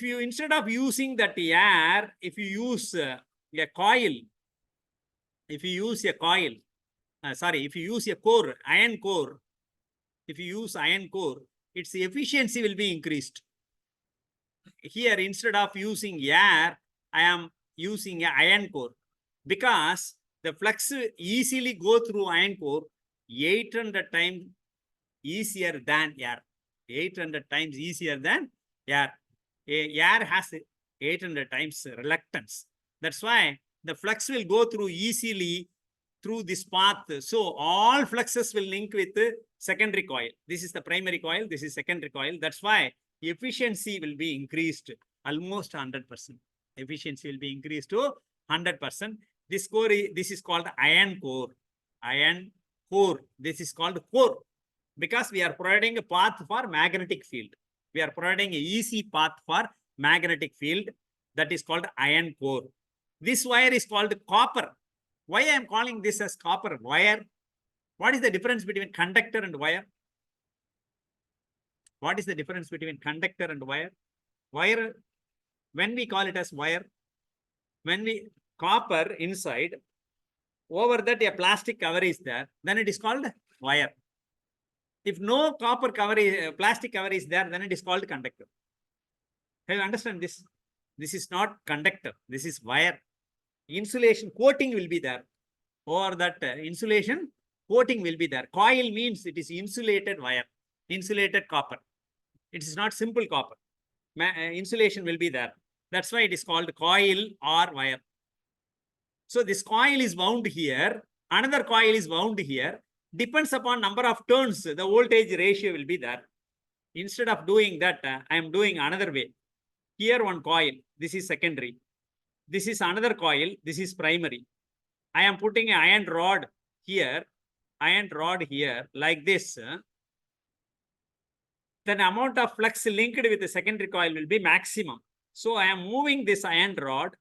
if you, instead of using that air, if you use a coil, if you use a coil, if you use a core, iron core, if you use iron core, its efficiency will be increased. Here, instead of using air, I am using an iron core, because the flux easily go through iron core 800 times easier than air. 800 times easier than air. Air has 800 times reluctance. That's why the flux will go through easily through this path. So all fluxes will link with the secondary coil. This is the primary coil. This is secondary coil. That's why efficiency will be increased almost 100%. Efficiency will be increased to 100%. This core, this is called iron core. Iron core. This is called core, because we are providing a path for magnetic field. We are providing an easy path for magnetic field. That is called iron core. This wire is called copper. Why I am calling this as copper wire? What is the difference between conductor and wire? What is the difference between conductor and wire? Wire, when we call it as wire, when we copper inside, over that a plastic cover is there, then it is called wire. If no copper cover is, plastic cover is there, then it is called conductor. Have you understand this? This is not conductor. This is wire. Insulation coating will be there. Or that insulation coating will be there. Coil means it is insulated wire, insulated copper. It is not simple copper. Insulation will be there. That's why it is called coil or wire. So this coil is wound here. Another coil is wound here. Depends upon number of turns, the voltage ratio will be there. Instead of doing that, I am doing another way. Here one coil, this is secondary. This is another coil, this is primary. I am putting an iron rod here, like this. Then amount of flux linked with the secondary coil will be maximum. So I am moving this iron rod.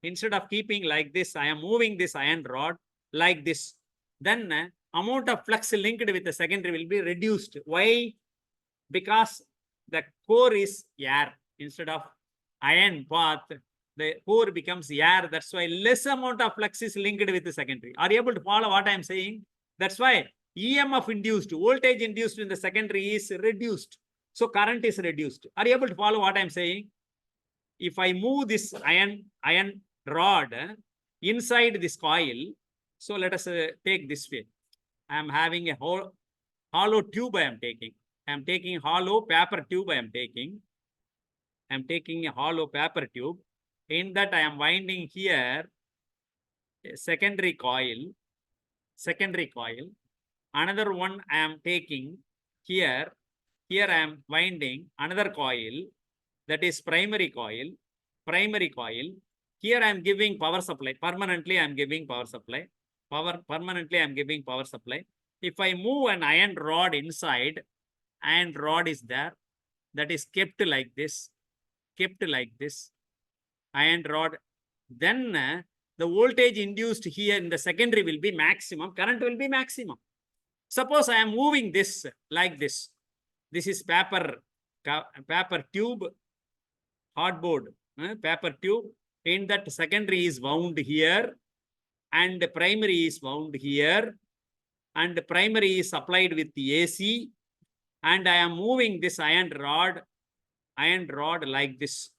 Instead of keeping like this, I am moving this iron rod like this. Then amount of flux linked with the secondary will be reduced. Why? Because the core is air. Instead of iron path, the core becomes air. That's why less amount of flux is linked with the secondary. Are you able to follow what I am saying? That's why EMF induced, voltage induced in the secondary is reduced. So current is reduced. Are you able to follow what I am saying? If I move this iron rod inside this coil, so let us take this way. I am having a hollow tube I am taking. I am taking hollow paper tube I am taking. I am taking a hollow paper tube. In that I am winding here a secondary coil. Another one I am taking here. Here I am winding another coil, that is primary coil. Here I am giving power supply. Permanently I am giving power supply. Permanently I am giving power supply. If I move an iron rod inside, iron rod is there, that is kept like this. Iron rod. Then the voltage induced here in the secondary will be maximum. Current will be maximum. Suppose I am moving this like this. This is paper tube, hardboard, paper tube. In that secondary is wound here, and the primary is wound here, and the primary is supplied with the AC, and I am moving this iron rod like this.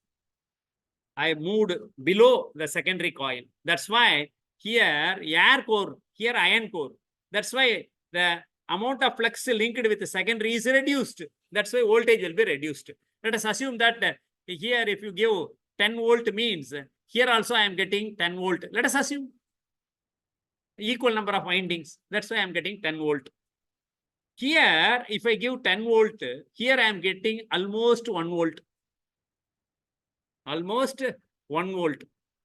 I moved below the secondary coil. That's why here air core, here iron core. That's why the amount of flux linked with the secondary is reduced. That's why voltage will be reduced. Let us assume that here if you give 10 volt means here also I am getting 10 volt. Let us assume equal number of windings. That's why I am getting 10 volt. Here, if I give 10 volt, here I am getting almost 1 volt. Almost 1 volt.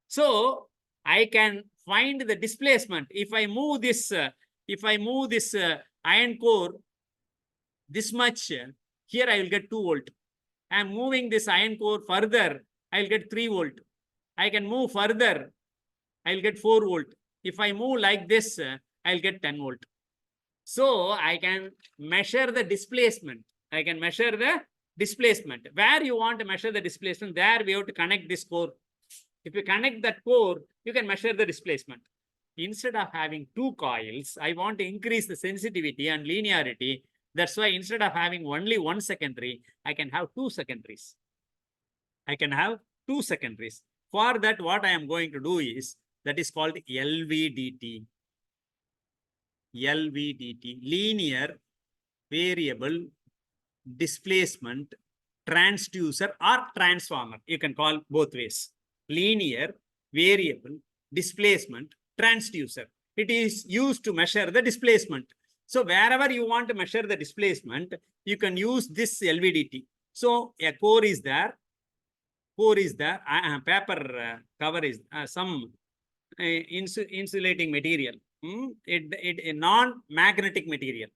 So I can find the displacement. If I move this iron core this much, here I will get 2 volt. I am moving this iron core further, I will get 3 volt. I can move further, I will get 4 volt. If I move like this, I will get 10 volt. So I can measure the displacement. I can measure the displacement. Where you want to measure the displacement, there we have to connect this core. If you connect that core, you can measure the displacement. Instead of having two coils, I want to increase the sensitivity and linearity. That's why instead of having only one secondary, I can have two secondaries. I can have two secondaries. For that, what I am going to do is, that is called LVDT. LVDT, linear variable displacement transducer or transformer. You can call both ways. Linear variable displacement transducer. It is used to measure the displacement. So wherever you want to measure the displacement, you can use this LVDT. So a core is there. Core is there. Paper cover is some insulating material. A non-magnetic material.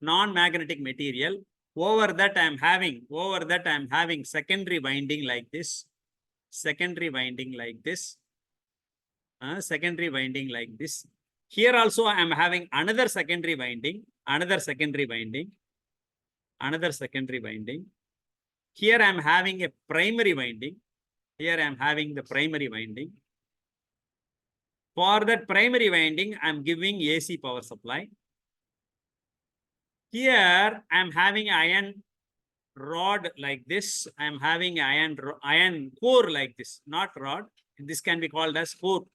Non-magnetic material. Over that I am having secondary winding like this. Secondary winding like this. Secondary winding like this. Here also I am having another secondary winding. Another secondary winding. Another secondary winding. Here I am having a primary winding. Here I am having the primary winding. For that primary winding, I am giving AC power supply. Here I am having iron rod like this. I am having iron core like this, not rod. This can be called as core.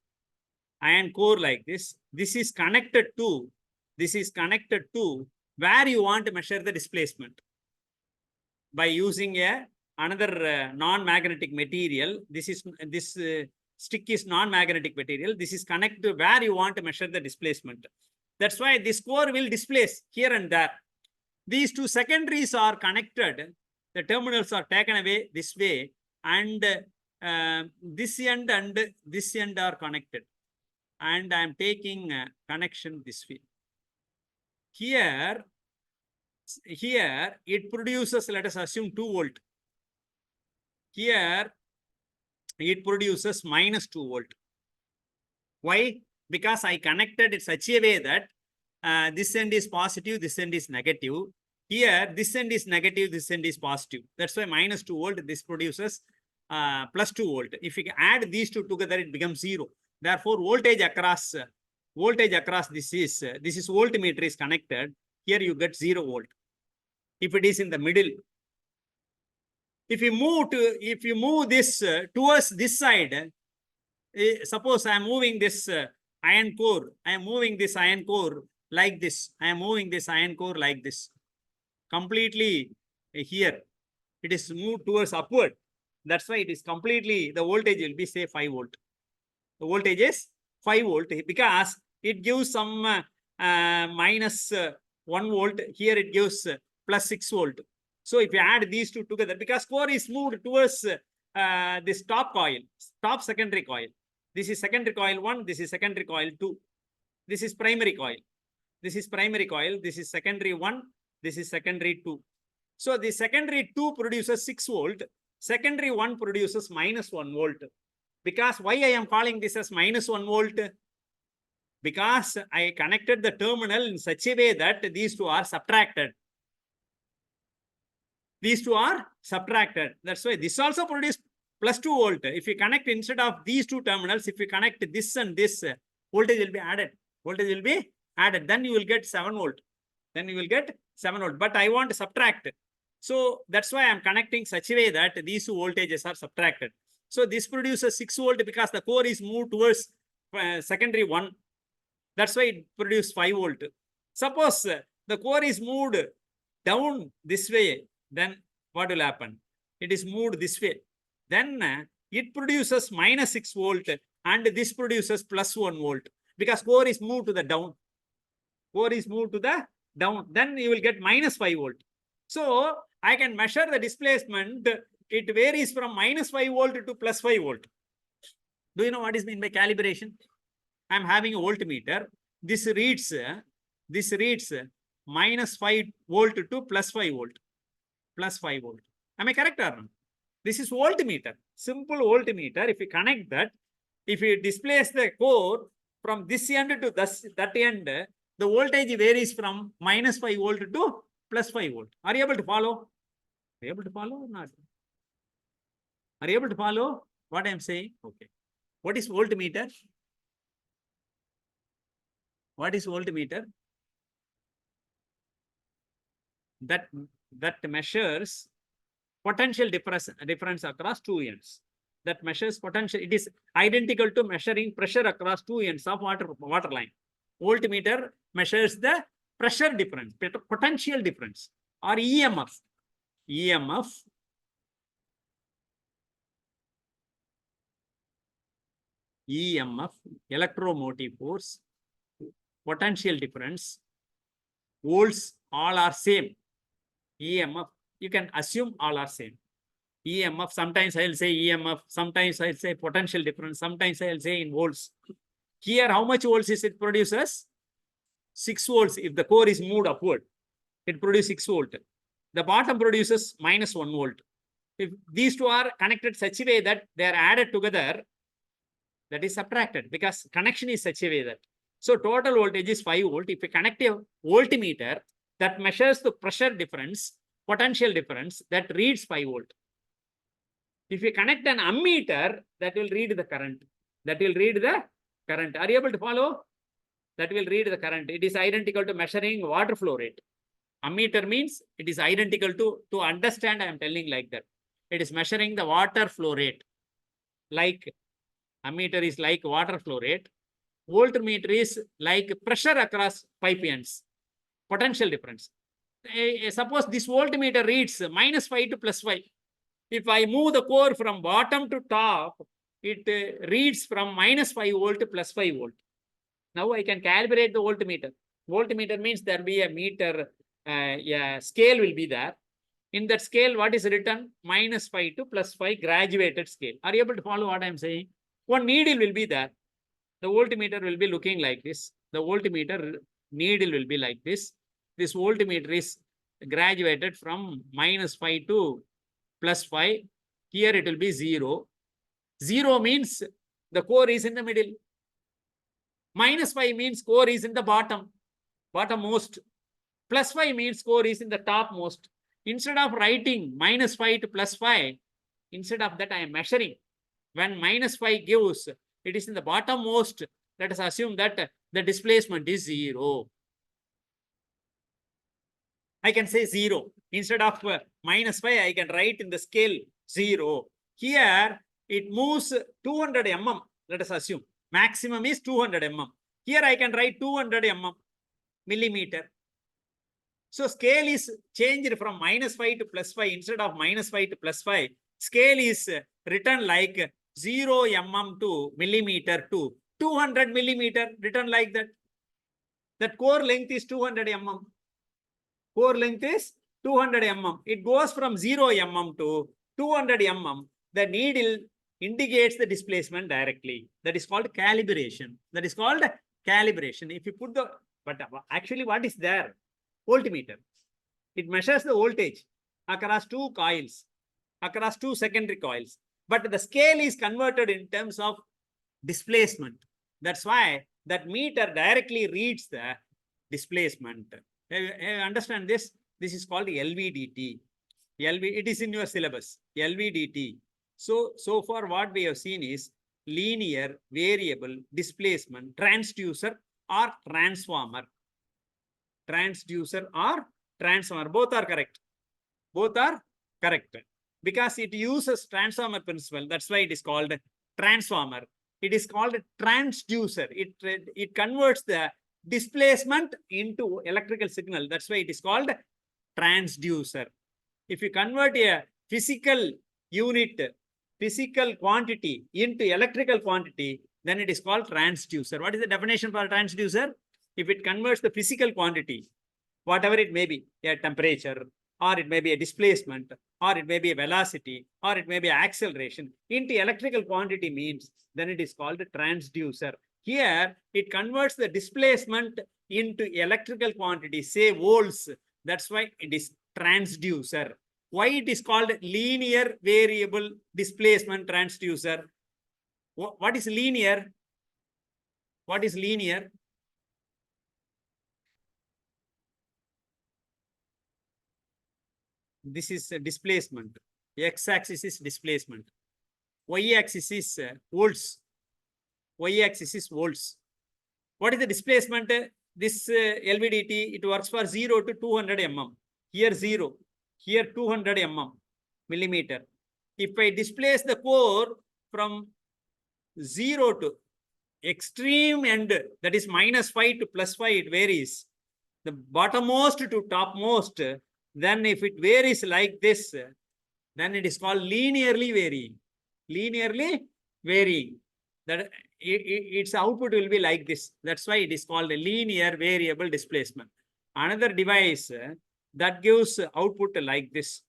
Iron core like this. This is connected to where you want to measure the displacement. By using another non-magnetic material. This stick is non-magnetic material. This is connected to where you want to measure the displacement. That's why this core will displace here and there. These two secondaries are connected. The terminals are taken away this way, and this end and this end are connected. And I am taking connection this way. Here it produces, let us assume 2 volt. Here it produces minus 2 volt. Why? Because I connected it such a way that this end is positive, this end is negative. Here, this end is negative, this end is positive. That's why minus 2 volt, this produces plus 2 volt. If you add these two together, it becomes 0. Therefore, voltage across this is voltmeter is connected. Here you get 0 volt. If it is in the middle. If you move this towards this side, suppose I am moving this iron core. I am moving this iron core like this. I am moving this iron core like this. Completely here. It is moved towards upward. That's why it is completely, the voltage will be say 5 volt. The voltage is 5 volt because it gives some minus 1 volt. Here it gives plus 6 volt. So if you add these two together, because core is moved towards this top coil, top secondary coil. This is secondary coil 1, this is secondary coil 2. This is primary coil. This is primary coil, this is secondary 1, this is secondary 2. So the secondary 2 produces 6 volt, secondary 1 produces minus 1 volt. Because why I am calling this as minus 1 volt? Because I connected the terminal in such a way that these two are subtracted. These two are subtracted. That's why this also produces plus 2 volt. If you connect instead of these two terminals, if you connect this and this, voltage will be added. Voltage will be added. Then you will get 7 volt. Then you will get 7 volt. But I want to subtract. So that's why I'm connecting such a way that these two voltages are subtracted. So this produces 6 volt because the core is moved towards secondary 1. That's why it produces 5 volt. Suppose the core is moved down this way, then what will happen? It is moved this way. Then it produces minus 6 volt and this produces plus 1 volt because core is moved to the down. Core is moved to the down. Then you will get minus 5 volt. So I can measure the displacement. It varies from minus 5 volt to plus 5 volt. Do you know what is meant by calibration? I am having a voltmeter. This reads minus 5 volt to plus 5 volt. Plus 5 volt. Am I correct or not? This is voltmeter. Simple voltmeter. If you connect that, if you displace the core from this end to that end, the voltage varies from minus 5 volt to plus 5 volt. Are you able to follow? Are you able to follow or not? Are you able to follow what I am saying? Okay. What is voltmeter? What is voltmeter? That measures potential difference across two ends. That measures potential. It is identical to measuring pressure across two ends of water line. Voltmeter measures the pressure difference, potential difference, or EMF. EMF electromotive force, potential difference, volts, all are same. EMF, you can assume all are same. EMF, sometimes I'll say EMF, sometimes I'll say potential difference, sometimes I'll say in volts. Here, how much volts is it produces? 6 volts. If the core is moved upward, it produces 6 volt. The bottom produces minus 1 volt. If these two are connected such a way that they are added together, that is subtracted because connection is such a way that. So total voltage is 5 volt. If you connect a voltmeter that measures the pressure difference, potential difference, that reads 5 volt. If you connect an ammeter, that will read the current. That will read the current. Are you able to follow? That will read the current. It is identical to measuring water flow rate. Ammeter means it is identical to understand. I am telling like that. It is measuring the water flow rate. Like ammeter is like water flow rate. Voltmeter is like pressure across pipe ends. Potential difference. Suppose this voltmeter reads minus 5 to plus 5. If I move the core from bottom to top, it reads from minus 5 volt to plus 5 volt. Now I can calibrate the voltmeter. Voltmeter means there will be a meter, scale will be there. In that scale, what is written? Minus 5 to plus 5 graduated scale. Are you able to follow what I am saying? One needle will be there. The voltmeter will be looking like this. The voltmeter needle will be like this. This voltmeter is graduated from minus 5 to plus 5. Here it will be 0. 0 means the core is in the middle. Minus 5 means core is in the bottommost. Plus 5 means core is in the topmost. Instead of writing minus 5 to plus 5, instead of that I am measuring. When minus 5 gives, it is in the bottommost. Let us assume that the displacement is 0. I can say 0. Instead of minus 5, I can write in the scale 0. Here, it moves 200 mm. Let us assume. Maximum is 200 mm. Here, I can write 200 mm, millimeter. So, scale is changed from minus 5 to plus 5. Instead of minus 5 to plus 5, scale is written like 0 mm to millimeter to 200 millimeter, written like that. That core length is 200 mm. Core length is 200 mm. It goes from 0 mm to 200 mm. The needle indicates the displacement directly. That is called calibration. That is called calibration. If you put the, but actually what is there? Voltmeter. It measures the voltage across two coils, across two secondary coils. But the scale is converted in terms of displacement. That's why that meter directly reads the displacement. Understand this? This is called LVDT. It is in your syllabus. LVDT. So far what we have seen is linear, variable, displacement, transducer or transformer. Transducer or transformer. Both are correct. Both are correct. Because it uses transformer principle. That's why it is called transformer. It is called transducer. It converts the displacement into electrical signal. That's why it is called transducer. If you convert a physical unit, physical quantity into electrical quantity, then it is called transducer. What is the definition for transducer? If it converts the physical quantity, whatever it may be, a temperature, or it may be a displacement, or it may be a velocity, or it may be acceleration, into electrical quantity means, then it is called a transducer. Here, it converts the displacement into electrical quantity, say volts. That's why it is transducer. Why it is called linear variable displacement transducer? What is linear? What is linear? This is displacement. X-axis is displacement. Y-axis is volts. Y-axis is volts. What is the displacement? This LVDT, it works for 0 to 200 mm. Here 0, here 200 millimeter. If I displace the core from 0 to extreme end, that is -5 to +5, it varies. The bottommost to topmost, then if it varies like this, then it is called linearly varying. Linearly varying. That its output will be like this. That's why it is called a linear variable displacement. Another device that gives output like this.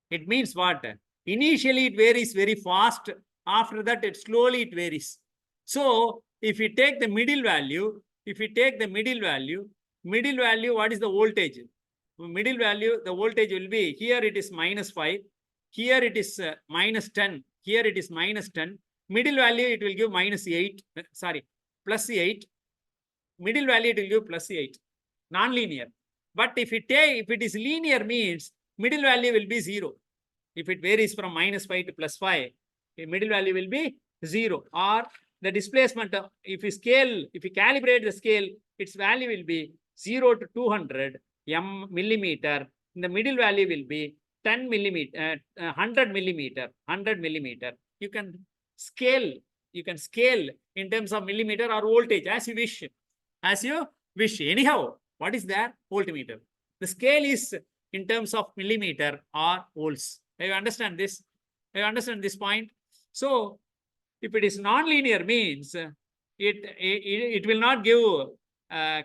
It means what? Initially it varies very fast. After that, it varies. So if you take the middle value, middle value, what is the voltage? Middle value, the voltage will be, here it is -5, here it is -10, here it is -10. Middle value, it will give -8, sorry, +8. Middle value, it will give +8, non-linear. But if it is linear, means middle value will be 0. If it varies from -5 to +5, the middle value will be 0. Or the displacement, if you calibrate the scale, its value will be 0 to 200 millimeter. The middle value will be 10 millimeter, 100 millimeter, 100 millimeter. You can scale in terms of millimeter or voltage as you wish. Anyhow, what is there? Voltmeter. The scale is in terms of millimeter or volts. You understand this? You understand this point? So, if it is non-linear, means it will not give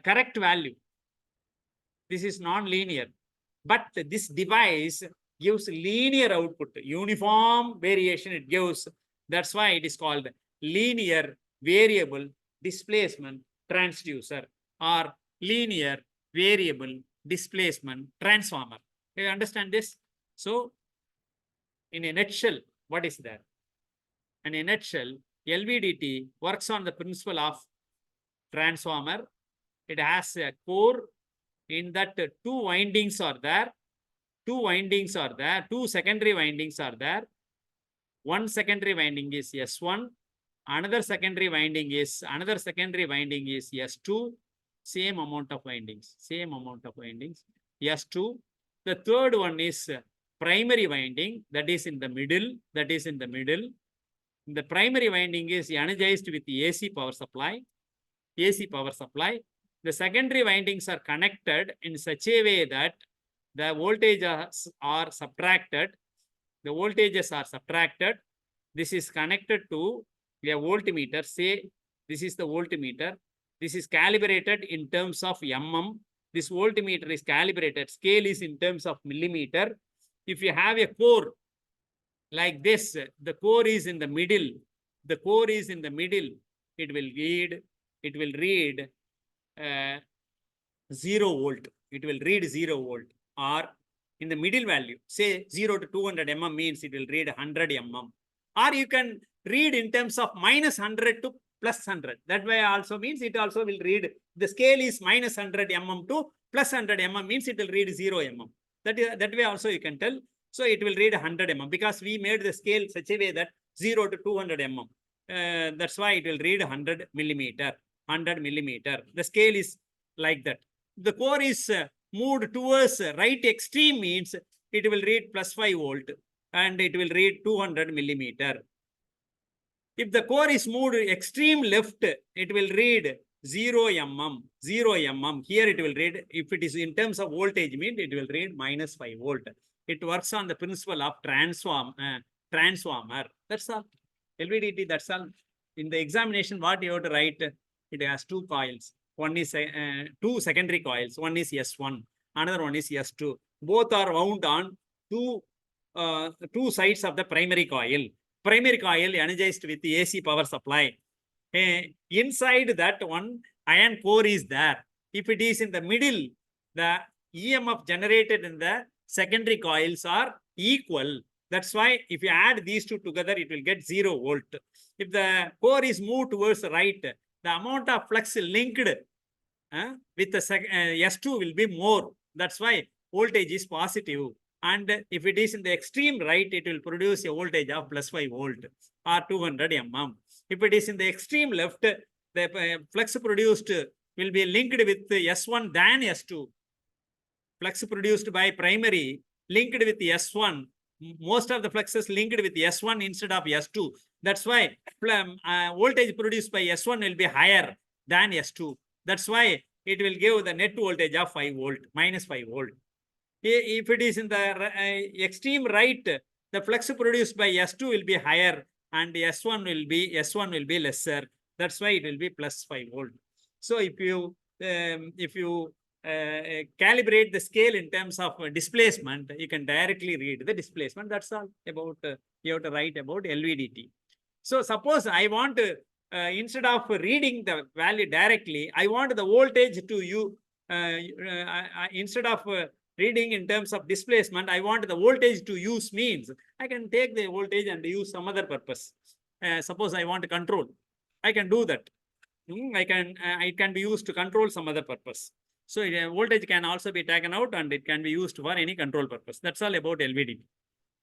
correct value. This is non-linear. But this device gives linear output, uniform variation it gives. That's why it is called linear variable displacement transducer or linear variable displacement transformer. You understand this? So, in a nutshell, what is that? In a nutshell, LVDT works on the principle of transformer. It has a core. In that, two windings are there. Two secondary windings are there. One secondary winding is S1. Another secondary winding is S2. Same amount of windings. S2. The third one is primary winding, that is in the middle. The primary winding is energized with the AC power supply. The secondary windings are connected in such a way that the voltages are subtracted. This is connected to a voltmeter. Say this is the voltmeter. This is calibrated in terms of mm. This voltmeter is calibrated. Scale is in terms of millimeter. If you have a core like this, the core is in the middle. It will read 0 volt. It will read 0 volt. Or in the middle value, say 0 to 200 mm means it will read 100 mm. Or you can read in terms of -100 to +100. That way also means it also will read. The scale is -100 mm to +100 mm means it will read 0 mm. That way also you can tell. So it will read 100 mm because we made the scale such a way that 0 to 200 mm. That's why it will read 100 millimeter. The scale is like that. The core is moved towards right extreme means it will read +5 volt and it will read 200 millimeter. If the core is moved extreme left, it will read 0 mm. Here it will read, if it is in terms of voltage, means it will read -5 volt. It works on the principle of transformer. That's all. LVDT, that's all. In the examination, what you have to write, it has two coils. One is two secondary coils. One is S1, another one is S2. Both are wound on two sides of the primary coil. Primary coil energized with the AC power supply. Inside that one, iron core is there. If it is in the middle, the EMF generated in the secondary coils are equal. That's why if you add these two together, it will get 0 volt. If the core is moved towards the right, the amount of flux linked with the S2 will be more. That's why voltage is positive. And if it is in the extreme right, it will produce a voltage of plus 5 volt or 200 mm. If it is in the extreme left, the flux produced will be linked with S1 than S2. Flux produced by primary linked with S1. Most of the fluxes linked with S1 instead of S2. That's why voltage produced by S1 will be higher than S2. That's why it will give the net voltage of 5 volt, minus 5 volt. If it is in the extreme right, the flux produced by S2 will be higher and S1 will be lesser. That's why it will be plus 5 volt. So if you calibrate the scale in terms of displacement, you can directly read the displacement. That's all about you have to write about LVDT. So suppose I want to instead of reading the value directly, I want the voltage to you instead of reading in terms of displacement, I want the voltage to use means I can take the voltage and use some other purpose. Suppose I want to control, I can do that. It can be used to control some other purpose. So voltage can also be taken out and it can be used for any control purpose. That's all about LVDT.